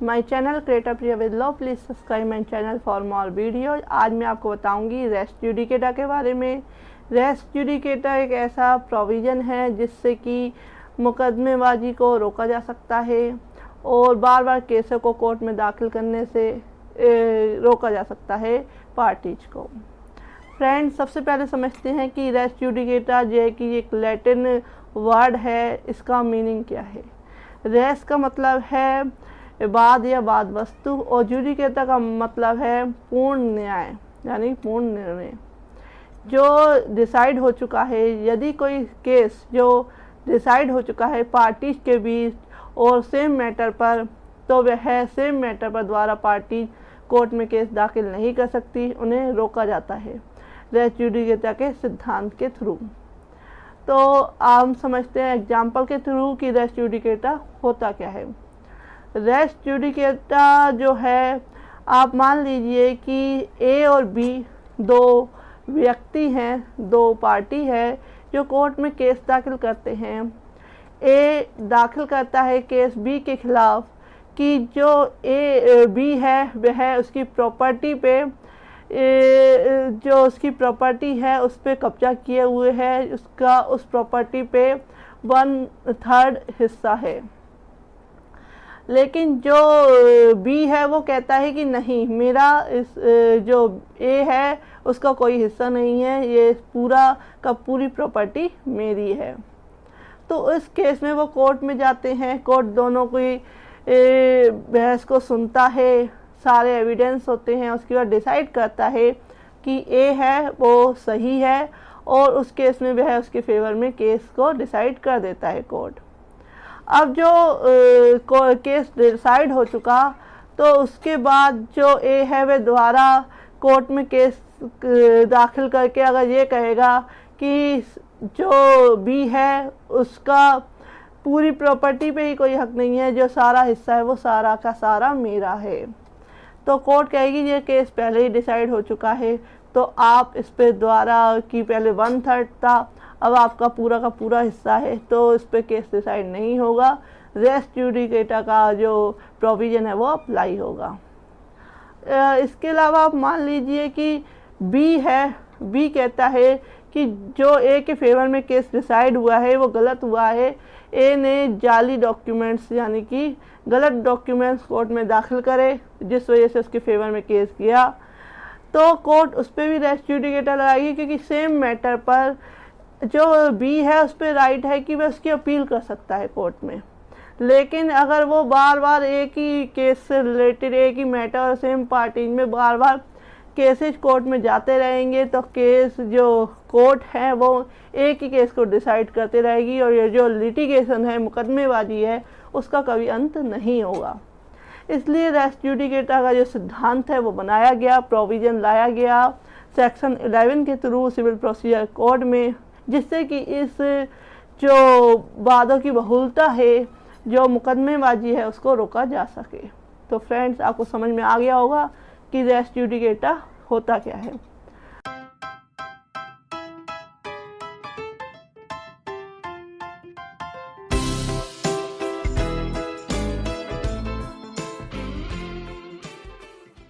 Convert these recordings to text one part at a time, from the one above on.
My channel creator Priya with love. Please subscribe my channel for more video. आज मैं आपको बताऊंगी race judicata के बारे में। रेस जुडिकेटा एक ऐसा प्रोविज़न है जिससे कि मुकदमेबाजी को रोका जा सकता है और बार बार केसों को कोर्ट में दाखिल करने से रोका जा सकता है पार्टीज को। फ्रेंड्स, सबसे पहले समझते हैं कि रेस जुडिकेटा जो है कि एक लैटिन वर्ड है, इसका मीनिंग क्या है। रेस का मतलब है बाद या बाद वस्तु और जुडिकेटा का मतलब है पूर्ण न्याय यानी पूर्ण निर्णय जो डिसाइड हो चुका है। यदि कोई केस जो डिसाइड हो चुका है पार्टीज के बीच और सेम मैटर पर, तो वह सेम मैटर पर द्वारा पार्टी कोर्ट में केस दाखिल नहीं कर सकती, उन्हें रोका जाता है रेस जुडिकेटा के सिद्धांत के थ्रू। तो हम समझते हैं एग्जाम्पल के थ्रू कि रेस जुडिकेटा होता क्या है। रेस जुडिकेटा जो है, आप मान लीजिए कि ए और बी दो व्यक्ति हैं, दो पार्टी है जो कोर्ट में केस दाखिल करते हैं। ए दाखिल करता है केस बी के खिलाफ कि जो बी है वह उसकी प्रॉपर्टी पे जो उसकी प्रॉपर्टी है उस पर कब्जा किए हुए है, उसका उस प्रॉपर्टी पे 1/3 हिस्सा है। लेकिन जो बी है वो कहता है कि नहीं, मेरा इस जो ए है उसका कोई हिस्सा नहीं है, ये पूरा का पूरी प्रॉपर्टी मेरी है। तो इस केस में वो कोर्ट में जाते हैं। कोर्ट दोनों की बहस को सुनता है, सारे एविडेंस होते हैं, उसके बाद डिसाइड करता है कि ए है वो सही है और उस केस में वह उसके फेवर में केस को डिसाइड कर देता है कोर्ट। अब जो केस डिसाइड हो चुका तो उसके बाद जो ए है वह दोबारा कोर्ट में केस दाखिल करके अगर ये कहेगा कि जो बी है उसका पूरी प्रॉपर्टी पे ही कोई हक नहीं है, जो सारा हिस्सा है वो सारा का सारा मेरा है, तो कोर्ट कहेगी ये केस पहले ही डिसाइड हो चुका है, तो आप इस पे द्वारा कि पहले 1/3 था, अब आपका पूरा का पूरा हिस्सा है, तो इस पे केस डिसाइड नहीं होगा। रेस जुडिकेटा का जो प्रोविज़न है वो अप्लाई होगा। इसके अलावा आप मान लीजिए कि बी है, बी कहता है कि जो ए के फेवर में केस डिसाइड हुआ है वो गलत हुआ है। ए ने जाली डॉक्यूमेंट्स यानी कि गलत डॉक्यूमेंट्स कोर्ट में दाखिल करे जिस वजह से उसके फेवर में केस गया, तो कोर्ट उस पर भी रेस जुडिकेटा लगाएगी क्योंकि सेम मैटर पर जो बी है उस पर राइट है कि वह उसकी अपील कर सकता है कोर्ट में। लेकिन अगर वो बार बार एक ही केस से रिलेटेड एक ही मैटर और सेम पार्टी में बार बार केसेस कोर्ट में जाते रहेंगे तो केस जो कोर्ट है वो एक ही केस को डिसाइड करते रहेगी और ये जो लिटिगेशन है, मुकदमेबाजी है, उसका कभी अंत नहीं होगा। इसलिए रेस जुडिकेटा का जो सिद्धांत है वो बनाया गया, प्रोविज़न लाया गया सेक्शन 11 के थ्रू सिविल प्रोसीजर कोड में, जिससे कि इस जो वादों की बहुलता है, जो मुकदमेबाजी है, उसको रोका जा सके। तो फ्रेंड्स, आपको समझ में आ गया होगा कि रेस जुडिकेटा होता क्या है।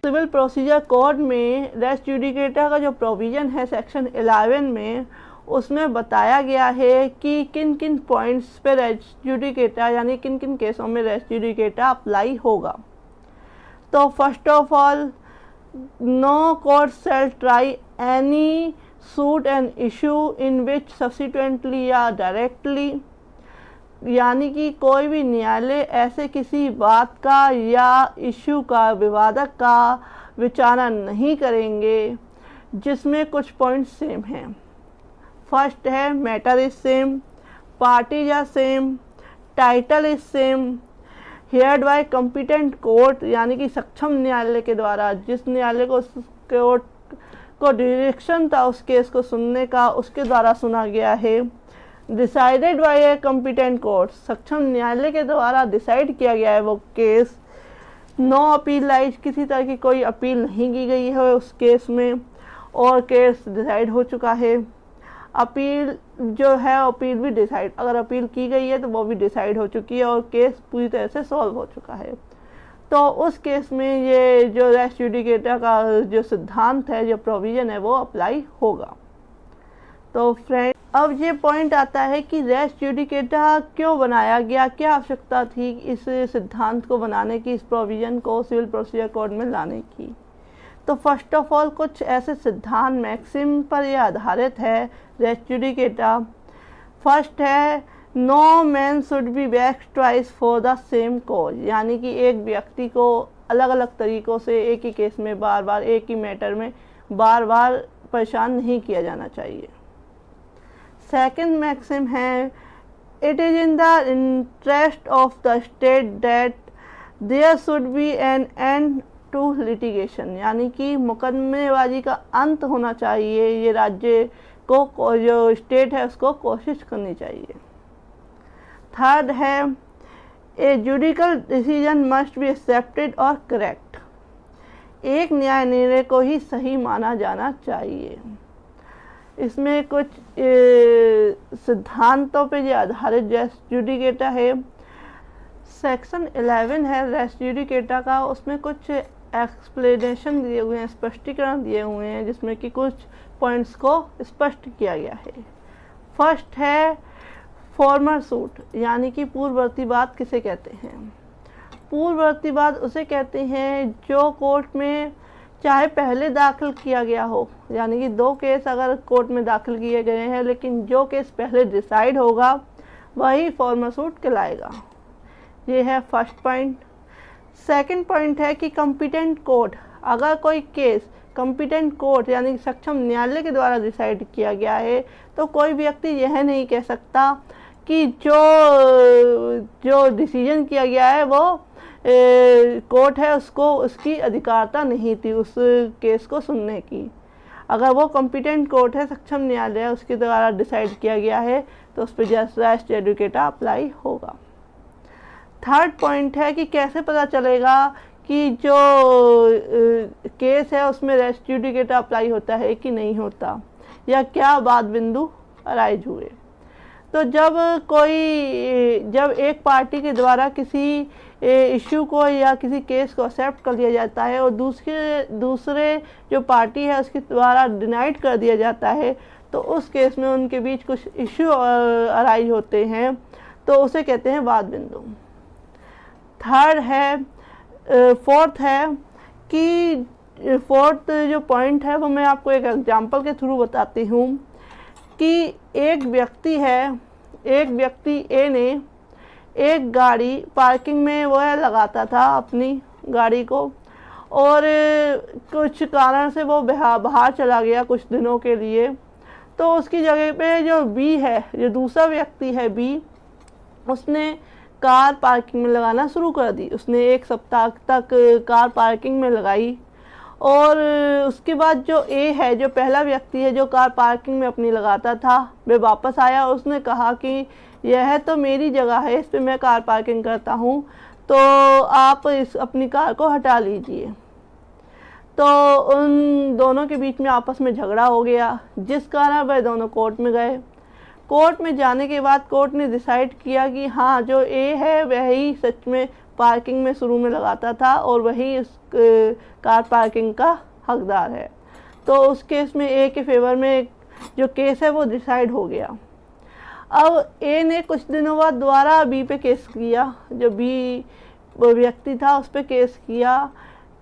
सिविल प्रोसीजर कोड में रेस जुडिकेटा का जो प्रोविज़न है सेक्शन 11 में, उसमें बताया गया है कि किन किन पॉइंट्स पे रेस जुडिकेटा यानी किन किन केसों में रेस जुडिकेटा अप्लाई होगा। तो first of all, no court shall try any suit and issue in which subsequently या डायरेक्टली, यानी कि कोई भी न्यायालय ऐसे किसी बात का या इशू का, विवादक का विचारण नहीं करेंगे जिसमें कुछ पॉइंट सेम हैं। फर्स्ट है matter is same, parties are same, title is same, heard by competent court यानी कि सक्षम न्यायालय के द्वारा, जिस न्यायालय को कोर्ट को डायरेक्शन था उस केस को सुनने का, उसके द्वारा सुना गया है। Decided by a competent court, सक्षम न्यायालय के द्वारा डिसाइड किया गया है वो केस। नो अपील लाइज, किसी तरह की कोई अपील नहीं की गई है उस केस में और केस डिसाइड हो चुका है। अपील जो है, अपील भी डिसाइड, अगर अपील की गई है तो वो भी डिसाइड हो चुकी है और केस पूरी तरह से सॉल्व हो चुका है। तो उस केस में ये जो रेस जुडिकेटा का जो सिद्धांत है, जो प्रोविज़न है, वो अप्लाई होगा। तो फ्रेंड, अब ये पॉइंट आता है कि रेस जुडिकेटा क्यों बनाया गया, क्या आवश्यकता थी इस सिद्धांत को बनाने की, इस प्रोविज़न को सिविल प्रोसीजर कोड में लाने की। तो फर्स्ट ऑफ ऑल कुछ ऐसे सिद्धांत मैक्सिम पर यह आधारित है रेस जुडिकेटा। फर्स्ट है, no man should be vexed twice for the same cause, यानी कि एक व्यक्ति को अलग अलग तरीक़ों से एक ही केस में बार बार, एक ही मैटर में बार बार परेशान नहीं किया जाना चाहिए। सेकंड मैक्सिम है, it is in the interest of the state that there should be an end to litigation, यानी कि मुकदमेबाजी का अंत होना चाहिए, ये राज्य को, जो स्टेट है उसको कोशिश करनी चाहिए। थर्ड है, a judicial decision must be accepted और करेक्ट, एक न्याय निर्णय को ही सही माना जाना चाहिए। इसमें कुछ सिद्धांतों पे जो आधारित रेस जुडिकेटा है। सेक्शन 11 है रेस जुडिकेटा का, उसमें कुछ एक्सप्लेनेशन दिए हुए हैं, स्पष्टीकरण दिए हुए हैं, जिसमें कि कुछ पॉइंट्स को स्पष्ट किया गया है। फर्स्ट है फॉर्मर सूट, यानी कि पूर्ववर्ती वाद किसे कहते हैं। पूर्ववर्ती वाद उसे कहते हैं जो कोर्ट में चाहे पहले दाखिल किया गया हो, यानी कि दो केस अगर कोर्ट में दाखिल किए गए हैं, लेकिन जो केस पहले डिसाइड होगा वही फॉर्मर सूट कहलाएगा। ये है फर्स्ट पॉइंट। सेकंड पॉइंट है कि कॉम्पिटेंट कोर्ट, अगर कोई केस कॉम्पिटेंट कोर्ट यानी सक्षम न्यायालय के द्वारा डिसाइड किया गया है, तो कोई व्यक्ति यह नहीं कह सकता कि जो डिसीजन किया गया है वो कोर्ट है, उसको उसकी अधिकारता नहीं थी उस केस को सुनने की। अगर वो कॉम्पिटेंट कोर्ट है, सक्षम न्यायालय है, उसके द्वारा डिसाइड किया गया है, तो उस पर रेस जुडिकेटा अप्लाई होगा। थर्ड पॉइंट है कि कैसे पता चलेगा कि जो केस है उसमें रेस जुडिकेटा अप्लाई होता है कि नहीं होता, या क्या बात बिंदु अराइज हुए। तो जब एक पार्टी के द्वारा किसी इश्यू को या किसी केस को एक्सेप्ट कर लिया जाता है और दूसरे जो पार्टी है उसके द्वारा डिनाइड कर दिया जाता है, तो उस केस में उनके बीच कुछ इश्यू अराइज होते हैं, तो उसे कहते हैं वाद बिंदु। थर्ड है, फोर्थ है कि फोर्थ जो पॉइंट है वो मैं आपको एक एग्जांपल के थ्रू बताती हूँ कि एक व्यक्ति ए ने एक गाड़ी पार्किंग में वो है लगाता था अपनी गाड़ी को, और कुछ कारण से वो बाहर चला गया कुछ दिनों के लिए। तो उसकी जगह पे जो बी है, जो दूसरा व्यक्ति है बी, उसने कार पार्किंग में लगाना शुरू कर दी। उसने एक सप्ताह तक कार पार्किंग में लगाई, और उसके बाद जो ए है, जो पहला व्यक्ति है जो कार पार्किंग में अपनी लगाता था, वह वापस आया। उसने कहा कि यह तो मेरी जगह है, इस पे मैं कार पार्किंग करता हूँ, तो आप अपनी कार को हटा लीजिए। तो उन दोनों के बीच में आपस में झगड़ा हो गया, जिस कारण वह दोनों कोर्ट में गए। कोर्ट में जाने के बाद कोर्ट ने डिसाइड किया कि हाँ, जो ए है वही सच में पार्किंग में शुरू में लगाता था और वही उस कार पार्किंग का हकदार है। तो उस केस में ए के फेवर में जो केस है वो डिसाइड हो गया। अब ए ने कुछ दिनों बाद दोबारा बी पे केस किया, जो बी व्यक्ति था उस पे केस किया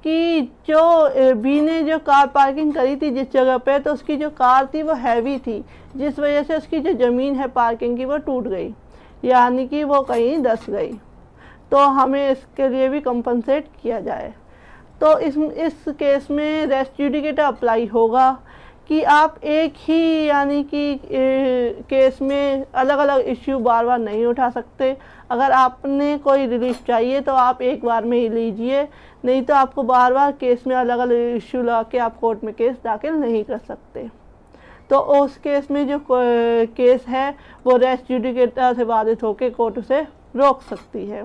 कि जो बी ने जो कार पार्किंग करी थी जिस जगह पे, तो उसकी जो कार थी वो हैवी थी, जिस वजह से उसकी जो ज़मीन है पार्किंग की वो टूट गई, यानी कि वो कहीं धंस गई। तो हमें इसके लिए भी कंपनसेट किया जाए। तो इस केस में रेस जुडिकेटा अप्लाई होगा कि आप एक ही यानी कि केस में अलग अलग इश्यू बार बार नहीं उठा सकते। अगर आपने कोई रिलीफ चाहिए तो आप एक बार में ही लीजिए, नहीं तो आपको बार बार केस में अलग अलग इश्यू ला के आप कोर्ट में केस दाखिल नहीं कर सकते। तो उस केस में जो केस है वो रेस जुडिकेटा से बाधित होकर कोर्ट उसे रोक सकती है।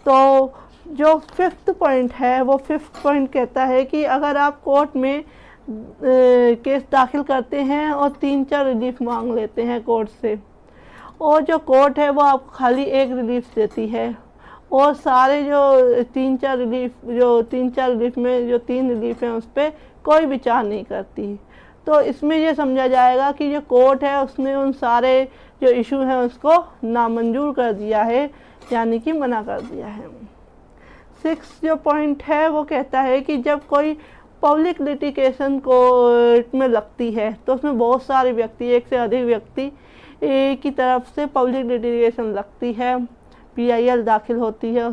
तो जो फिफ्थ पॉइंट है वो फिफ्थ पॉइंट कहता है कि अगर आप कोर्ट में केस दाखिल करते हैं और 3-4 रिलीफ मांग लेते हैं कोर्ट से, और जो कोर्ट है वो आपको खाली एक रिलीफ देती है, और सारे जो तीन चार रिलीफ में जो 3 रिलीफ हैं उस पर कोई विचार नहीं करती। तो इसमें ये समझा जाएगा कि जो कोर्ट है उसने उन सारे जो इशू हैं उसको नामंजूर कर दिया है, यानी कि मना कर दिया है। 6 जो पॉइंट है वो कहता है कि जब कोई पब्लिक लिटिगेशन कोर्ट में लगती है तो उसमें बहुत सारे व्यक्ति, एक से अधिक व्यक्ति की तरफ से पब्लिक लिटिगेशन लगती है, PIL दाखिल होती है,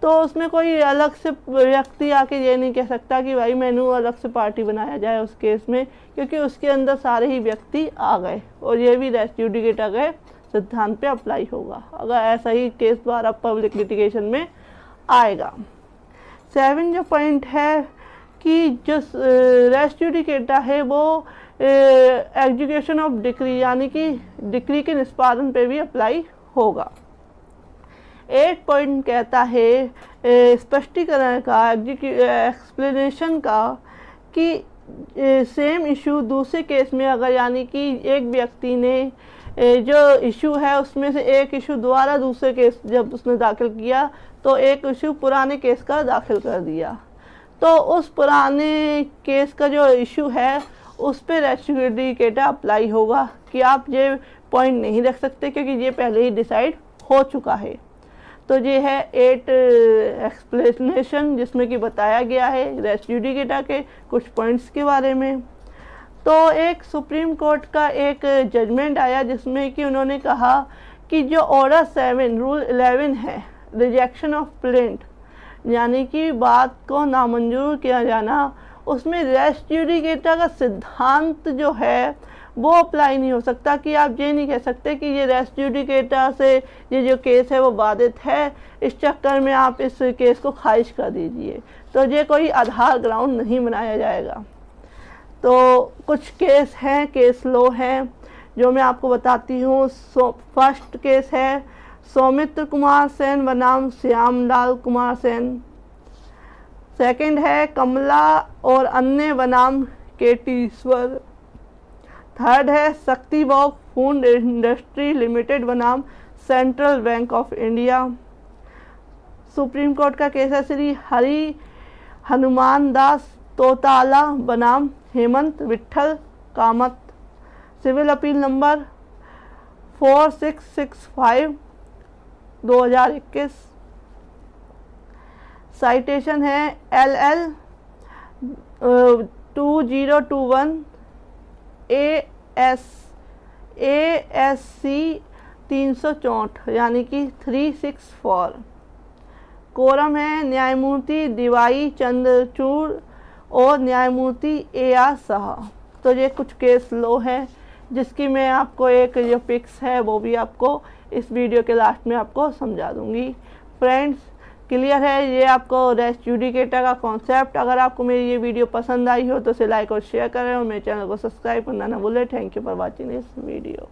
तो उसमें कोई अलग से व्यक्ति आके ये नहीं कह सकता कि भाई मैंने अलग से पार्टी बनाया जाए उस केस में, क्योंकि उसके अंदर सारे ही व्यक्ति आ गए और ये भी रेस जुडिकेटा के सिद्धांत पे अप्लाई होगा अगर ऐसा ही केस द्वारा पब्लिक लिटिगेशन में आएगा। 7 जो पॉइंट है कि जो रेस जुडिकेटा है वो एग्जीक्यूशन ऑफ डिक्री यानी कि डिक्री के निष्पादन पे भी अप्लाई होगा। 8 पॉइंट कहता है स्पष्टीकरण का, एक्सप्लेनेशन का, कि सेम इशू दूसरे केस में अगर यानी कि एक व्यक्ति ने जो इशू है उसमें से एक इशू दोबारा दूसरे केस जब उसने दाखिल किया तो एक इशू पुराने केस का दाखिल कर दिया, तो उस पुराने केस का जो इशू है उस पर रेस जुडिकेटा अप्लाई होगा कि आप ये पॉइंट नहीं रख सकते क्योंकि ये पहले ही डिसाइड हो चुका है। तो ये है 8 एक्सप्लेनेशन जिसमें कि बताया गया है रेस जुडिकेटा के कुछ पॉइंट्स के बारे में। तो एक सुप्रीम कोर्ट का एक जजमेंट आया जिसमें कि उन्होंने कहा कि जो ऑर्डर 7 रूल 11 है, रिजेक्शन ऑफ प्लेंट यानी कि बात को नामंजूर किया जाना, उसमें रेस जुडिकेटा का सिद्धांत जो है वो अप्लाई नहीं हो सकता कि आप ये नहीं कह सकते कि ये रेस जुडिकेटा से ये जो केस है वो बाधित है, इस चक्कर में आप इस केस को खारिज कर दीजिए, तो ये कोई आधार ग्राउंड नहीं बनाया जाएगा। तो कुछ केस हैं, केस लो हैं जो मैं आपको बताती हूँ। फर्स्ट केस है सौमित्र कुमार सेन बनाम श्यामलाल कुमार सेन। सेकंड है कमला और अन्य बनाम केटीश्वर। थर्ड है शक्ति बॉक्स फूड इंडस्ट्री लिमिटेड बनाम central bank of India. Supreme court का केस है श्री हरि हनुमान दास तोताला बनाम Hemant Vithal Kamat. Civil appeal number 4665 2021। Citation है LL 2021 ASC 364 यानी कि 364। कोरम है न्यायमूर्ति दिवाई चंद्रचूड़ और न्यायमूर्ति AR शाह। तो ये कुछ केस लो है जिसकी मैं आपको एक जो पिक्स है वो भी आपको इस वीडियो के लास्ट में आपको समझा दूंगी। फ्रेंड्स, क्लियर है ये आपको रेस जुडिकेटा का कॉन्सेप्ट। अगर आपको मेरी ये वीडियो पसंद आई हो तो इसे लाइक और शेयर करें और मेरे चैनल को सब्सक्राइब करना ना भूलें। Thank you for watching this video.